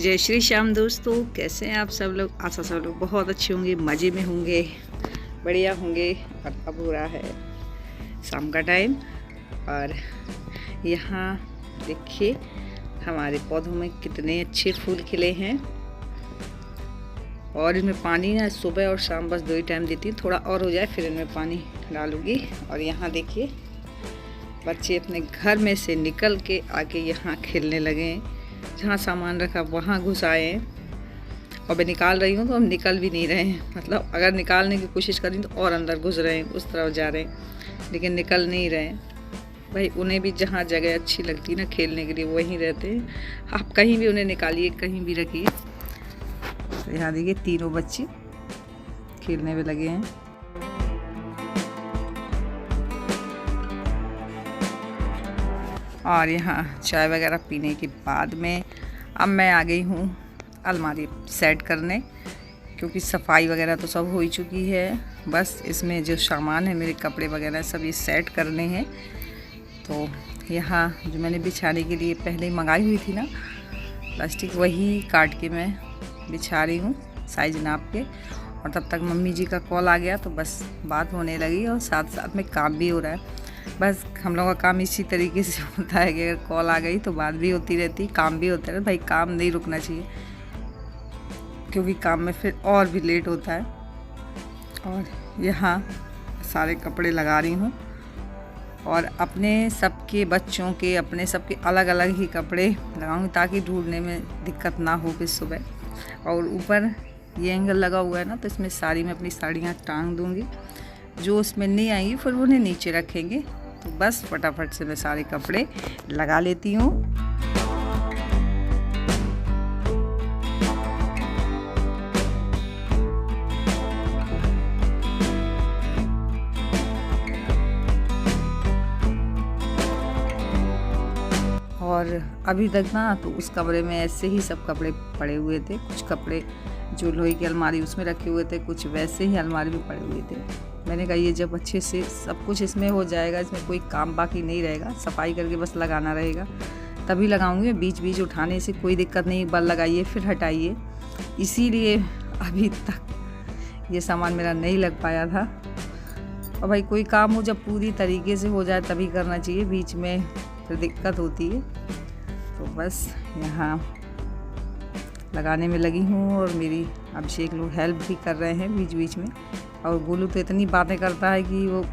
जय श्री श्याम दोस्तों, कैसे हैं आप सब लोग। आशा सब लोग बहुत अच्छे होंगे, मज़े में होंगे, बढ़िया होंगे। और अब हो रहा है शाम का टाइम और यहाँ देखिए हमारे पौधों में कितने अच्छे फूल खिले हैं। और इनमें पानी ना सुबह और शाम बस 2 ही टाइम देती हूँ, थोड़ा और हो जाए फिर इनमें पानी डालूँगी। और यहाँ देखिए बच्चे अपने घर में से निकल के आके यहाँ खेलने लगे हैं। जहाँ सामान रखा वहाँ घुस आए हैं और मैं निकाल रही हूँ तो हम निकल भी नहीं रहे हैं। मतलब अगर निकालने की कोशिश करें तो और अंदर घुस रहे हैं, उस तरफ जा रहे हैं, लेकिन निकल नहीं रहे हैं। भाई उन्हें भी जहाँ जगह अच्छी लगती है ना खेलने के लिए वहीं रहते हैं। आप कहीं भी उन्हें निकालिए, कहीं भी रखिए। तो यहाँ देखिए तीनों बच्चे खेलने में लगे हैं। और यहाँ चाय वगैरह पीने के बाद में अब मैं आ गई हूँ अलमारी सेट करने, क्योंकि सफाई वगैरह तो सब हो ही चुकी है। बस इसमें जो सामान है मेरे कपड़े वगैरह सब ये सेट करने हैं। तो यहाँ जो मैंने बिछाने के लिए पहले ही मंगाई हुई थी ना प्लास्टिक, वही काट के मैं बिछा रही हूँ साइज नाप के। और तब तक मम्मी जी का कॉल आ गया तो बस बात होने लगी और साथ साथ में काम भी हो रहा है। बस हम लोगों का काम इसी तरीके से होता है कि अगर कॉल आ गई तो बात भी होती रहती, काम भी होता है। भाई काम नहीं रुकना चाहिए, क्योंकि काम में फिर और भी लेट होता है। और यहाँ सारे कपड़े लगा रही हूँ और अपने सबके बच्चों के अपने सबके अलग अलग ही कपड़े लगाऊंगी ताकि ढूंढने में दिक्कत ना हो फिर सुबह। और ऊपर ये एंगल लगा हुआ है ना, तो इसमें साड़ी में अपनी साड़ियाँ टांग दूँगी। जो उसमें नहीं आएंगी फिर उन्हें नीचे रखेंगे। तो बस फटाफट से मैं सारे कपड़े लगा लेती हूँ। और अभी तक ना तो उस कमरे में ऐसे ही सब कपड़े पड़े हुए थे। कुछ कपड़े जो लोहे की अलमारी उसमें रखे हुए थे, कुछ वैसे ही अलमारी में पड़े हुए थे। मैंने कहा ये जब अच्छे से सब कुछ इसमें हो जाएगा, इसमें कोई काम बाकी नहीं रहेगा, सफाई करके बस लगाना रहेगा, तभी लगाऊंगी। बीच बीच उठाने से कोई दिक्कत नहीं, एक बार लगाइए फिर हटाइए। इसीलिए अभी तक ये सामान मेरा नहीं लग पाया था। और भाई कोई काम हो जब पूरी तरीके से हो जाए तभी करना चाहिए, बीच में फिर दिक्कत होती है। तो बस यहाँ लगाने में लगी हूँ और मेरी अभिषेक लोग हेल्प भी कर रहे हैं बीच बीच में। और गोलू तो इतनी बातें करता है कि वो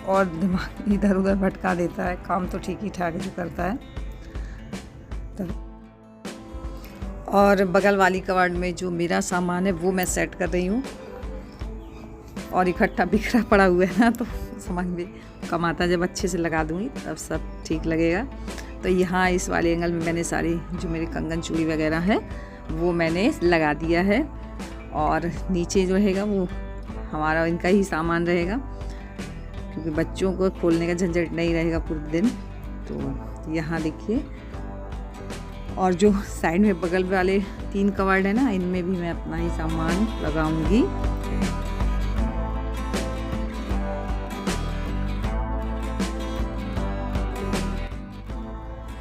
और दिमाग इधर उधर भटका देता है। काम तो ठीक ही ठाक जो करता है। तो और बगल वाली कबाड़ में जो मेरा सामान है वो मैं सेट कर रही हूँ। और इकट्ठा बिखरा पड़ा हुआ है ना, तो समझ में कम आता। जब अच्छे से लगा दूँगी तब सब ठीक लगेगा। तो यहाँ इस वाले एंगल में मैंने सारी जो मेरे कंगन चूड़ी वगैरह है वो मैंने लगा दिया है। और नीचे जो रहेगा वो हमारा इनका ही सामान रहेगा, क्योंकि बच्चों को खोलने का झंझट नहीं रहेगा पूरे दिन। तो यहाँ देखिए, और जो साइड में बगल वाले 3 कबाड़ है ना, इनमें भी मैं अपना ही सामान लगाऊंगी।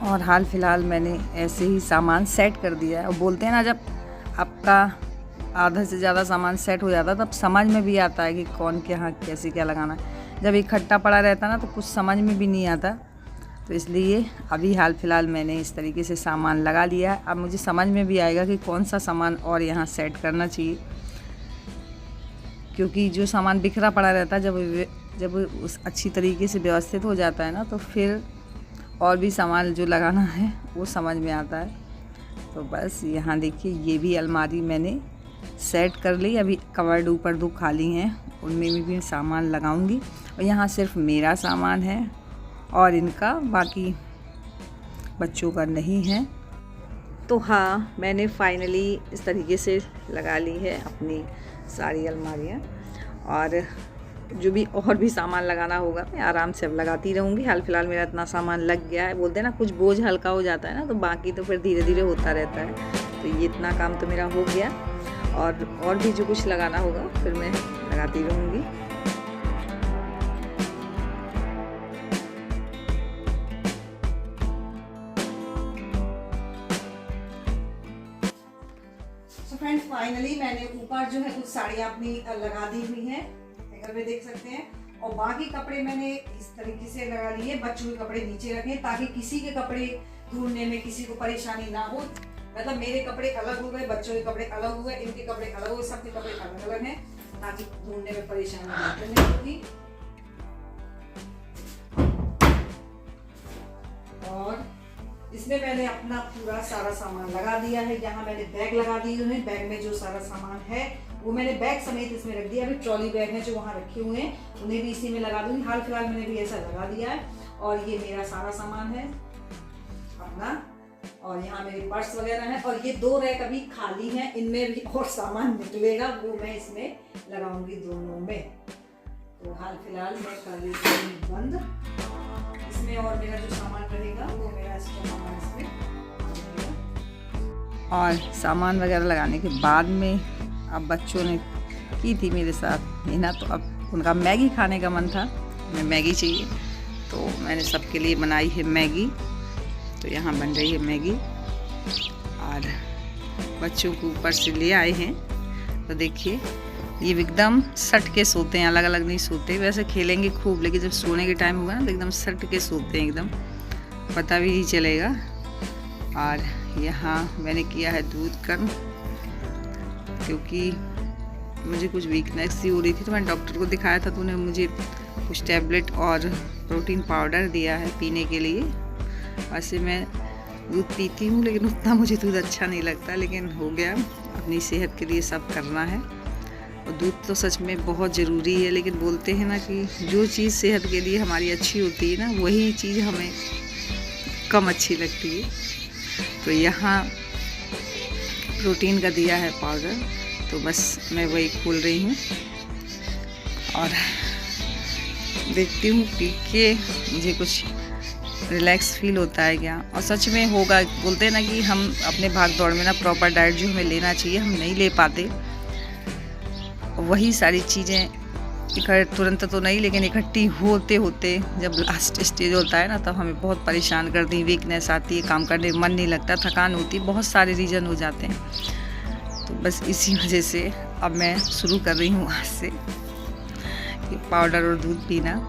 और हाल फिलहाल मैंने ऐसे ही सामान सेट कर दिया है। और बोलते हैं ना, जब आपका आधा से ज़्यादा सामान सेट हो जाता है तब समझ में भी आता है कि कौन के यहाँ कैसे क्या लगाना है। जब इकट्ठा पड़ा रहता ना तो कुछ समझ में भी नहीं आता। तो इसलिए अभी हाल फिलहाल मैंने इस तरीके से सामान लगा लिया है। अब मुझे समझ में भी आएगा कि कौन सा सामान और यहाँ सेट करना चाहिए, क्योंकि जो सामान बिखरा पड़ा रहता है जब उस अच्छी तरीके से व्यवस्थित हो जाता है ना, तो फिर और भी सामान जो लगाना है वो समझ में आता है। तो बस यहाँ देखिए ये भी अलमारी मैंने सेट कर ली। अभी कवर्ड ऊपर 2 खाली हैं, उनमें भी सामान लगाऊंगी। और यहाँ सिर्फ मेरा सामान है और इनका, बाकी बच्चों का नहीं है। तो हाँ, मैंने फाइनली इस तरीके से लगा ली है अपनी सारी अलमारियाँ। और जो भी और भी सामान लगाना होगा मैं आराम से अब लगाती रहूँगी। हाल फिलहाल मेरा इतना सामान लग गया है। बोलते हैं ना कुछ बोझ हल्का हो जाता है ना, तो बाकी तो फिर धीरे धीरे होता रहता है। तो ये इतना काम तो मेरा हो गया। और भी जो कुछ लगाना होगा फिर मैं लगाती रहूँगी। फ्रेंड्स फाइनली मैंने ऊपर जो है कुछ साड़ियाँ अपनी लगा दी हुई हैं, घर में देख सकते हैं, और बाकी कपड़े मैंने इस तरीके से लगा लिए। बच्चों के कपड़े नीचे रखे ताकि किसी के कपड़े ढूंढने में किसी को परेशानी ना हो। मतलब मेरे कपड़े अलग हो गए, बच्चों के कपड़े अलग हुए, इनके कपड़े अलग हो गए, सबके कपड़े अलग अलग हैं ताकि ढूंढने में परेशानी नहीं होगी। और इसमें मैंने अपना पूरा सारा सामान लगा दिया है। यहाँ मैंने बैग लगा दिए हैं, बैग में जो सारा सामान है वो मैंने बैग समेत इसमें रख दिया। अभी ट्रॉली बैग है जो वहाँ रखे हुए हैं उन्हें भी इसी में लगा दूंगी। हाल फिलहाल मैंने भी ऐसा लगा दिया है। और ये मेरा सारा सामान है अपना, और यहाँ मेरे पर्स वगैरह है, और ये 2 रैक अभी खाली हैं, इनमें भी और सामान निकलेगा, वो मैं इसमें लगाऊंगी दोनों में। तो हाल फिलहाल मैं कर देती हूँ बंद इसमें, और मेरा जो सामान रहेगा वो मेरा सामान इसमें रहेगा। और सामान वगैरह लगाने के बाद में अब बच्चों ने की थी मेरे साथ मेहनत, तो अब उनका मैगी खाने का मन था, हमें मैगी चाहिए, तो मैंने सबके लिए बनाई है मैगी। तो यहाँ बन रही है मैगी, और बच्चों को ऊपर से ले आए हैं। तो देखिए ये एकदम सट के सोते हैं, अलग अलग नहीं सोते। वैसे खेलेंगे खूब, लेकिन जब सोने के टाइम होगा ना तो एकदम सट के सोते हैं, एकदम पता भी नहीं चलेगा। और यहाँ मैंने किया है दूध गर्म, क्योंकि मुझे कुछ वीकनेस सी हो रही थी, तो मैंने डॉक्टर को दिखाया था, तो उन्होंने मुझे कुछ टैबलेट और प्रोटीन पाउडर दिया है पीने के लिए। वैसे मैं दूध पीती हूँ, लेकिन उतना मुझे दूध अच्छा नहीं लगता, लेकिन हो गया, अपनी सेहत के लिए सब करना है। और दूध तो सच में बहुत ज़रूरी है, लेकिन बोलते हैं ना कि जो चीज़ सेहत के लिए हमारी अच्छी होती है ना, वही चीज़ हमें कम अच्छी लगती है। तो यहाँ प्रोटीन का दिया है पाउडर, तो बस मैं वही खोल रही हूँ और देखती हूँ पी के मुझे कुछ रिलैक्स फील होता है क्या। और सच में होगा, बोलते हैं ना कि हम अपने भाग दौड़ में ना प्रॉपर डाइट जो हमें लेना चाहिए हम नहीं ले पाते। वही सारी चीज़ें तुरंत तो नहीं, लेकिन इकट्ठी होते होते जब लास्ट स्टेज होता है ना, तब हमें बहुत परेशान करती है, वीकनेस आती है, काम करने में मन नहीं लगता, थकान होती है, बहुत सारे रीज़न हो जाते हैं। तो बस इसी वजह से अब मैं शुरू कर रही हूँ आज से कि पाउडर और दूध पीना।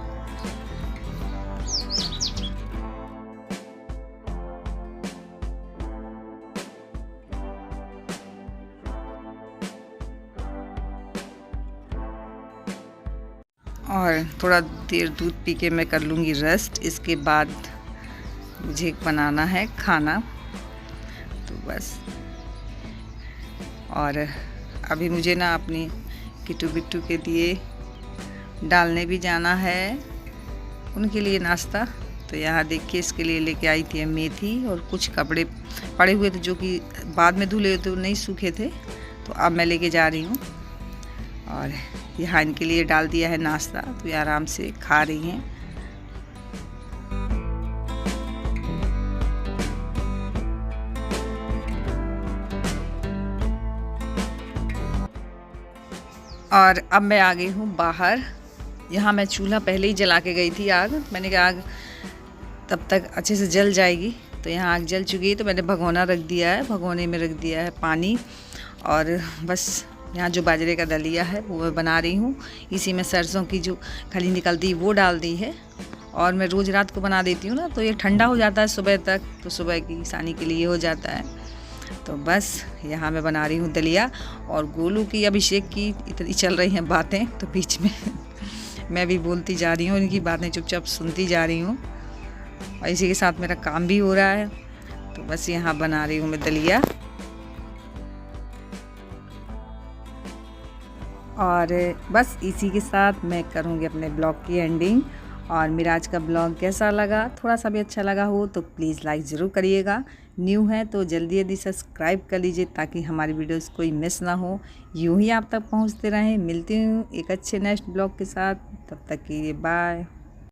और थोड़ा देर दूध पी के मैं कर लूँगी रेस्ट। इसके बाद मुझे बनाना है खाना, तो बस। और अभी मुझे ना अपनी किट्टू बिट्टू के लिए डालने भी जाना है, उनके लिए नाश्ता। तो यहाँ देखिए इसके लिए लेके आई थी मेथी, और कुछ कपड़े पड़े हुए थे जो कि बाद में धुले तो नहीं सूखे थे, तो अब मैं लेके जा रही हूँ। और यहाँ इनके लिए डाल दिया है नाश्ता, तो ये आराम से खा रही हैं। और अब मैं आ गई हूँ बाहर। यहाँ मैं चूल्हा पहले ही जला के गई थी आग, मैंने कहा आग तब तक अच्छे से जल जाएगी। तो यहाँ आग जल चुकी है, तो मैंने भगोना रख दिया है, भगोने में रख दिया है पानी, और बस यहाँ जो बाजरे का दलिया है वो मैं बना रही हूँ। इसी में सरसों की जो खली निकलती है वो डाल दी है, और मैं रोज़ रात को बना देती हूँ ना, तो ये ठंडा हो जाता है सुबह तक, तो सुबह की आसानी के लिए हो जाता है। तो बस यहाँ मैं बना रही हूँ दलिया। और गोलू की अभिषेक की इतनी चल रही हैं बातें, तो बीच में मैं भी बोलती जा रही हूँ, इनकी बातें चुपचाप सुनती जा रही हूँ, और इसी के साथ मेरा काम भी हो रहा है। तो बस यहाँ बना रही हूँ मैं दलिया। और बस इसी के साथ मैं करूँगी अपने ब्लॉग की एंडिंग। और मेरा आज का ब्लॉग कैसा लगा, थोड़ा सा भी अच्छा लगा हो तो प्लीज़ लाइक ज़रूर करिएगा। न्यू है तो जल्दी जल्दी सब्सक्राइब कर लीजिए, ताकि हमारी वीडियोस कोई मिस ना हो, यूँ ही आप तक पहुँचते रहें। मिलती हूँ एक अच्छे नेक्स्ट ब्लॉग के साथ, तब तक के लिए बाय।